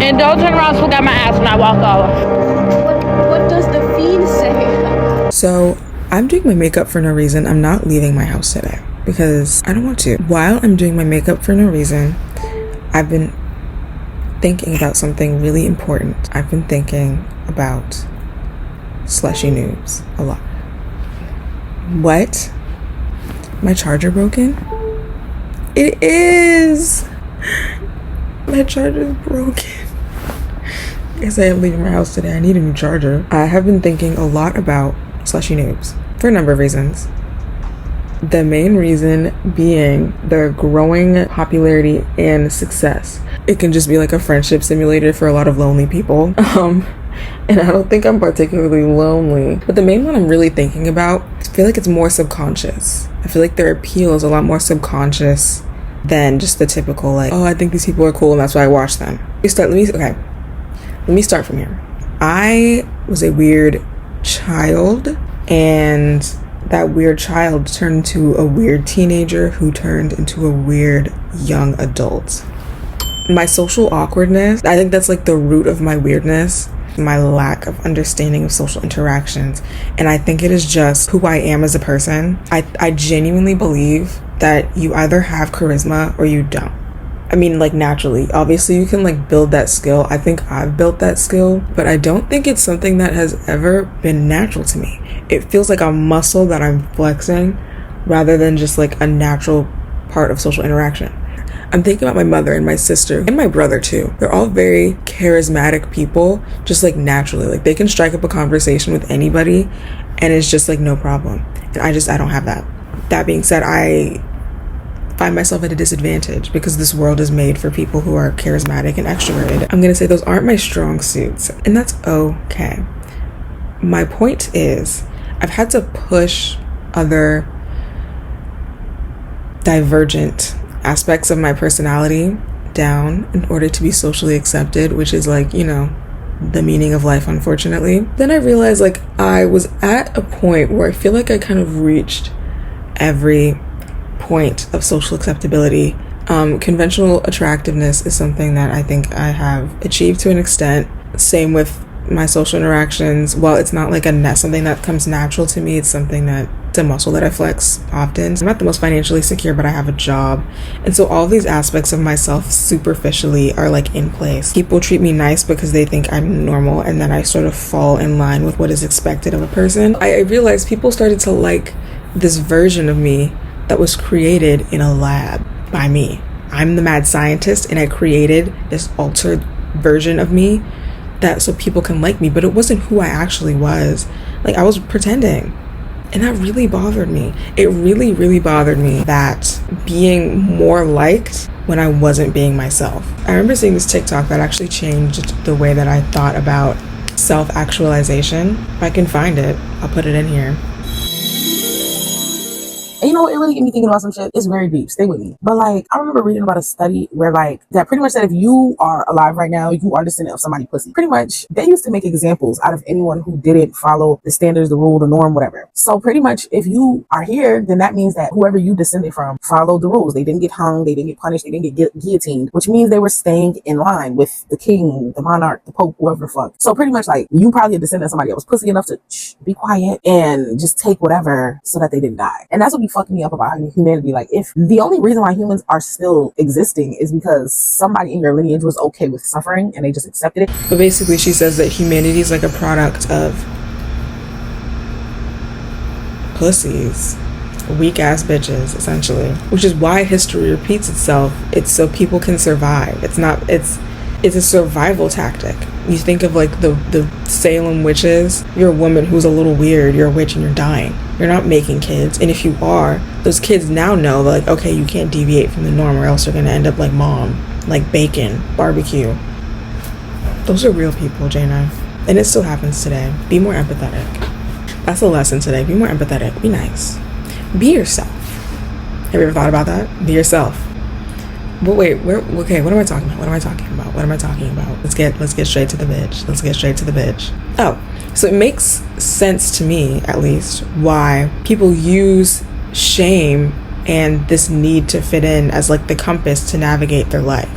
And don't turn around and look at my ass when I walk over. What does the feed say? So I'm doing my makeup for no reason. I'm not leaving my house today because I don't want to. While I'm doing my makeup for no reason, I've been thinking about something really important. I've been thinking about slushy noobs a lot. What? My charger broken? It is! My charger is broken. Guess I am leaving my house today. I need a new charger. I have been thinking a lot about slushy noobs for a number of reasons. The main reason being the growing popularity and success. It can just be like a friendship simulator for a lot of lonely people. And I don't think I'm particularly lonely. But the main one I'm really thinking about, I feel like it's more subconscious. I feel like their appeal is a lot more subconscious than just the typical like, oh, I think these people are cool and that's why I watch them. Let me start from here. I was a weird child, and that weird child turned into a weird teenager who turned into a weird young adult. My social awkwardness, I think that's like the root of my weirdness, my lack of understanding of social interactions. And I think it is just who I am as a person. I genuinely believe that you either have charisma or you don't. I mean, like, naturally. Obviously, you can, like, build that skill. I think I've built that skill, but I don't think it's something that has ever been natural to me. It feels like a muscle that I'm flexing rather than just, like, a natural part of social interaction. I'm thinking about my mother and my sister and my brother, too. They're all very charismatic people, just, like, naturally. Like, they can strike up a conversation with anybody, and it's just, like, no problem. And I don't have that. That being said, I find myself at a disadvantage because this world is made for people who are charismatic and extroverted. I'm gonna say those aren't my strong suits, and that's okay. My point is, I've had to push other divergent aspects of my personality down in order to be socially accepted, which is like, you know, the meaning of life, unfortunately. Then I realized, like, I was at a point where I feel like I kind of reached every point of social acceptability. Conventional attractiveness is something that I think I have achieved to an extent. Same with my social interactions. While it's not like something that comes natural to me, it's a muscle that I flex often. I'm not the most financially secure, but I have a job. And so all these aspects of myself superficially are like in place. People treat me nice because they think I'm normal, and then I sort of fall in line with what is expected of a person. I realized people started to like this version of me that was created in a lab by me. I'm the mad scientist, and I created this altered version of me that so people can like me, but it wasn't who I actually was. Like, I was pretending, and that really bothered me. It really, really bothered me that being more liked when I wasn't being myself. I remember seeing this TikTok that actually changed the way that I thought about self-actualization. If I can find it, I'll put it in here. And you know what, it really get me thinking about some shit. It's very deep. Stay with me. But like, I remember reading about a study where like, that pretty much said if you are alive right now, you are descendant of somebody pussy. Pretty much, they used to make examples out of anyone who didn't follow the standards, the rule, the norm, whatever. So pretty much, if you are here, then that means that whoever you descended from followed the rules. They didn't get hung, they didn't get punished, they didn't get guillotined, which means they were staying in line with the king, the monarch, the pope, whoever the fuck. So pretty much like, you probably a descendant of somebody that was pussy enough to be quiet and just take whatever so that they didn't die. And that's what be fucking me up about humanity. Like, if the only reason why humans are still existing is because somebody in your lineage was okay with suffering and they just accepted it. But basically she says that humanity is like a product of pussies, weak ass bitches, essentially, which is why history repeats itself. It's so people can survive. It's a survival tactic. You think of like the Salem witches. You're a woman who's a little weird, you're a witch, and you're dying. You're not making kids, and if you are, those kids now know, like, okay, you can't deviate from the norm or else you're gonna end up like mom, like bacon, barbecue. Those are real people, janah, and it still happens today. Be more empathetic. That's the lesson today. Be more empathetic. Be nice. Be yourself. Have you ever thought about that? Be yourself. But wait, okay, what am I talking about? Let's get straight to the bitch. Oh, so it makes sense to me, at least, why people use shame and this need to fit in as like the compass to navigate their life.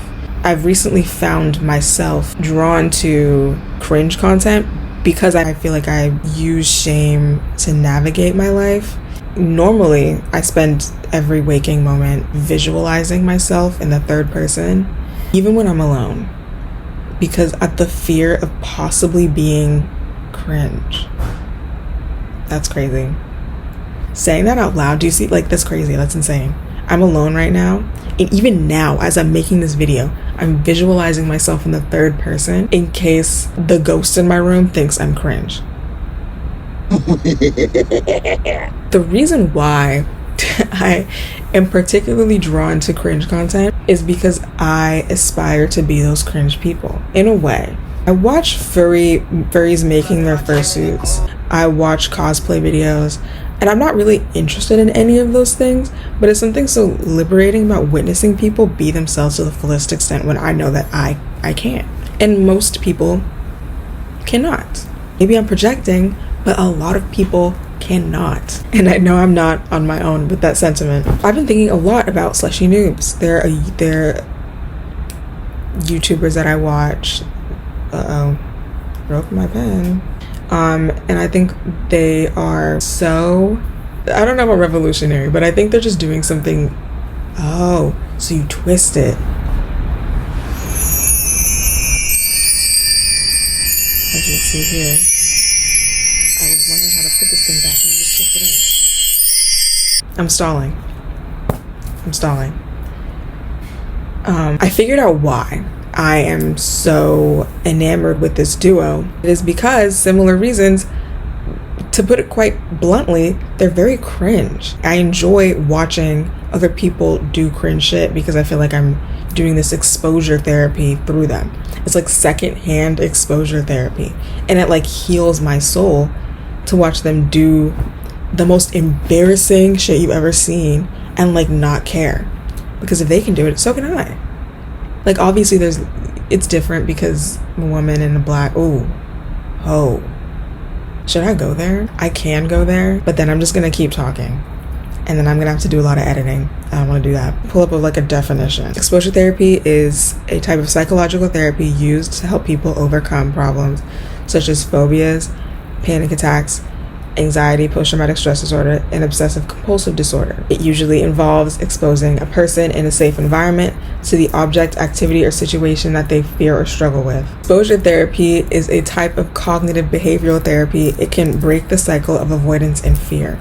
I've recently found myself drawn to cringe content because I feel like I use shame to navigate my life. Normally, I spend every waking moment visualizing myself in the third person, even when I'm alone, because at the fear of possibly being cringe. That's crazy. Saying that out loud, do you see? Like, that's crazy. That's insane. I'm alone right now. And even now, as I'm making this video, I'm visualizing myself in the third person in case the ghost in my room thinks I'm cringe. The reason why I am particularly drawn to cringe content is because I aspire to be those cringe people. In a way, I watch furries making their fursuits. I watch cosplay videos, and I'm not really interested in any of those things, but it's something so liberating about witnessing people be themselves to the fullest extent when I know that I can't. And most people cannot. Maybe I'm projecting, but a lot of people cannot. And I know I'm not on my own with that sentiment. I've been thinking a lot about slushy noobs. They're YouTubers that I watch. Broke my pen. And I think they are so, I don't know about revolutionary, but I think they're just doing something. Oh, so you twist it. As you can see here, I was wondering how to put this thing back and you just twist it in. I'm stalling. I figured out why I am so enamored with this duo. It is because similar reasons. To put it quite bluntly, they're very cringe. I enjoy watching other people do cringe shit because I feel like I'm doing this exposure therapy through them. It's like secondhand exposure therapy, and it like heals my soul to watch them do the most embarrassing shit you've ever seen and like not care, because if they can do it, so can I. Like, obviously it's different because I'm a woman and a black, should I go there? I can go there, but then I'm just gonna keep talking, and then I'm gonna have to do a lot of editing. I don't want to do that. Pull up like a definition. Exposure therapy is a type of psychological therapy used to help people overcome problems such as phobias, panic attacks, anxiety, post-traumatic stress disorder, and obsessive compulsive disorder. It usually involves exposing a person in a safe environment to the object, activity, or situation that they fear or struggle with. Exposure therapy is a type of cognitive behavioral therapy. It can break the cycle of avoidance and fear.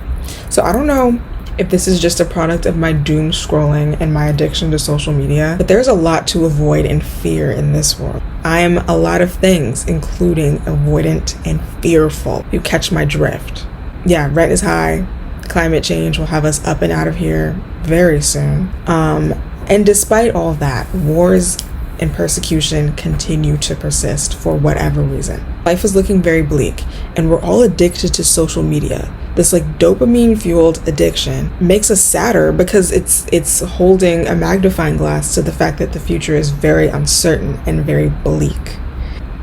So I don't know if this is just a product of my doom scrolling and my addiction to social media, but there's a lot to avoid and fear in this world. I am a lot of things, including avoidant and fearful. You catch my drift. Yeah, rent is high. Climate change will have us up and out of here very soon. And despite all that, wars and persecution continue to persist for whatever reason. Life is looking very bleak, and we're all addicted to social media. This like dopamine fueled addiction makes us sadder because it's holding a magnifying glass to the fact that the future is very uncertain and very bleak.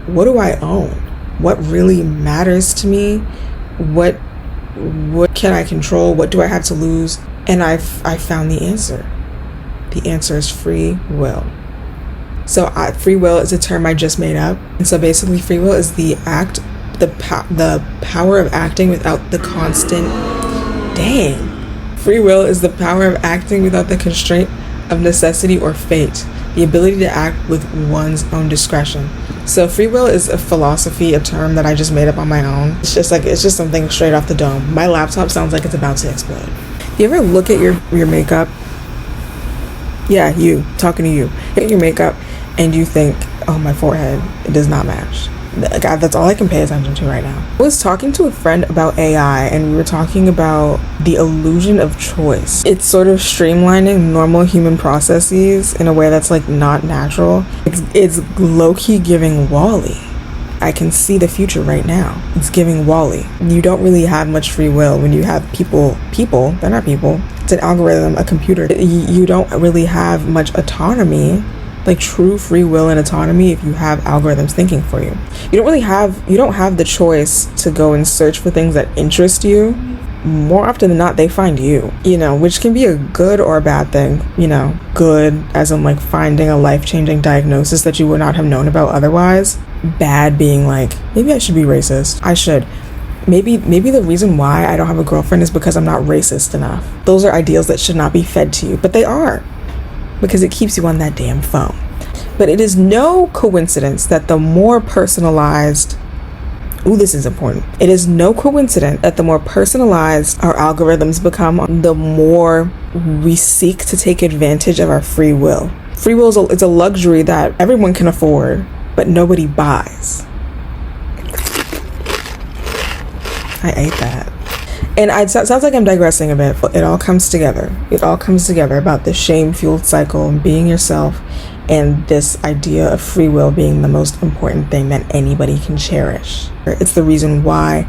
What do I own? What really matters to me? What can I control? What do I have to lose? And I found the answer. The answer is free will. So free will is a term I just made up. And so basically free will is the power of acting without the constant, free will is the power of acting without the constraint of necessity or fate, the ability to act with one's own discretion. So free will is a philosophy, a term that I just made up on my own. It's just something straight off the dome. My laptop sounds like it's about to explode. You ever look at your makeup? Yeah, you, talking to you. Look at your makeup and you think, oh, my forehead, it does not match. God, that's all I can pay attention to right now. I was talking to a friend about AI, and we were talking about the illusion of choice. It's sort of streamlining normal human processes in a way that's like not natural. It's low-key giving WALL-E. I can see the future right now. It's giving WALL-E. You don't really have much free will when you have people, they're not people. It's an algorithm, a computer. You don't really have much autonomy, like true free will and autonomy, if you have algorithms thinking for you. You don't have the choice to go and search for things that interest you. more often than not, they find you, which can be a good or a bad thing. Good as in like finding a life-changing diagnosis that you would not have known about otherwise. Bad being like, maybe I should be racist. I should. Maybe the reason why I don't have a girlfriend is because I'm not racist enough. Those are ideals that should not be fed to you, but they are, because it keeps you on that damn phone. But it is no coincidence that the more personalized, this is important. It is no coincidence that the more personalized our algorithms become, the more we seek to take advantage of our free will. Free will is a luxury that everyone can afford, but nobody buys. I ate that. And it sounds like I'm digressing a bit, but it all comes together. It all comes together about the shame-fueled cycle and being yourself, and this idea of free will being the most important thing that anybody can cherish. It's the reason why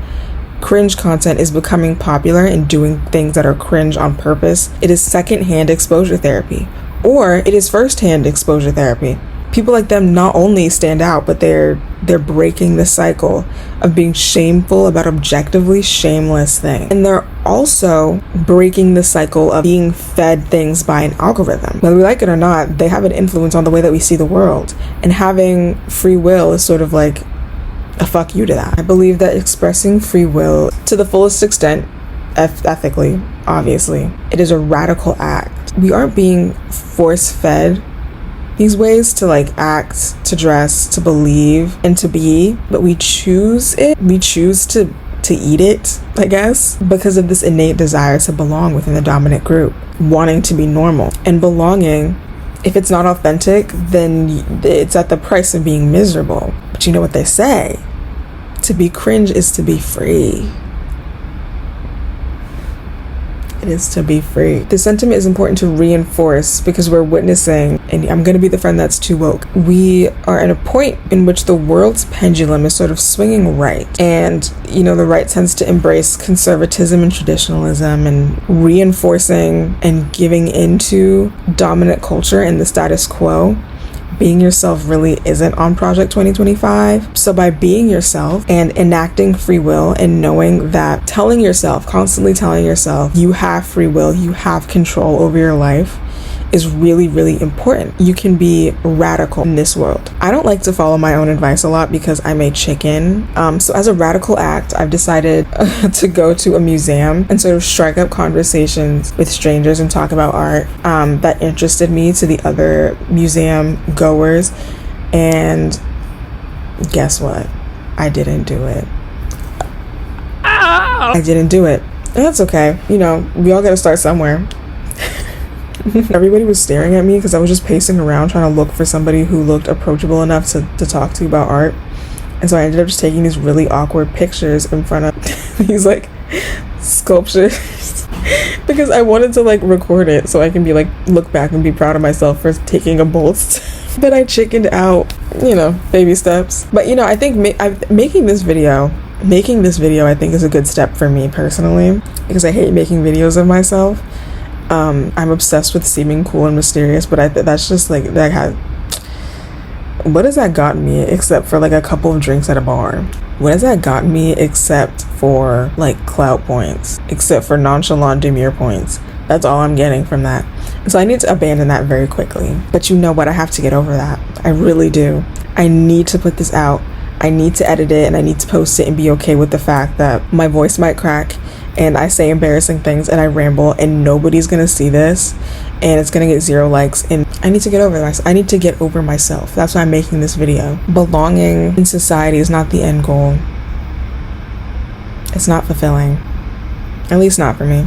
cringe content is becoming popular and doing things that are cringe on purpose. It is secondhand exposure therapy, or it is firsthand exposure therapy. People like them not only stand out, but they're breaking the cycle of being shameful about objectively shameless things. And they're also breaking the cycle of being fed things by an algorithm. Whether we like it or not, they have an influence on the way that we see the world. And having free will is sort of like a fuck you to that. I believe that expressing free will to the fullest extent, ethically, obviously, it is a radical act. We aren't being force-fed these ways to like act, to dress, to believe, and to be, but we choose it. We choose to eat it, I guess, because of this innate desire to belong within the dominant group, wanting to be normal. And belonging, if it's not authentic, then it's at the price of being miserable. But you know what they say? To be cringe is to be free. It is to be free. The sentiment is important to reinforce because we're witnessing, and I'm going to be the friend that's too woke. We are at a point in which the world's pendulum is sort of swinging right. And, the right tends to embrace conservatism and traditionalism and reinforcing and giving into dominant culture and the status quo. Being yourself really isn't on Project 2025. So by being yourself and enacting free will and knowing that, constantly telling yourself you have free will, you have control over your life, is really, really important. You can be radical in this world. I don't like to follow my own advice a lot because I'm a chicken. So as a radical act, I've decided to go to a museum and sort of strike up conversations with strangers and talk about art that interested me to the other museum goers. And guess what? I didn't do it. I didn't do it. And that's okay. We all gotta start somewhere. Everybody was staring at me because I was just pacing around trying to look for somebody who looked approachable enough to talk to about art. And so I ended up just taking these really awkward pictures in front of these like sculptures because I wanted to like record it so I can be like, look back and be proud of myself for taking a bold step. But I chickened out, baby steps. But I think making this video I think is a good step for me personally, because I hate making videos of myself. I'm obsessed with seeming cool and mysterious, but that's just like what has that gotten me except for like a couple of drinks at a bar? What has that gotten me except for like clout points, except for nonchalant demure points? That's all I'm getting from that. So I need to abandon that very quickly. But you know what? I have to get over that. I really do. I need to put this out. I need to edit it and I need to post it and be okay with the fact that my voice might crack and I say embarrassing things and I ramble and nobody's gonna see this and it's gonna get 0 likes, and I need to get over this. I need to get over myself. That's why I'm making this video. Belonging in society is not the end goal. It's not fulfilling. At least not for me.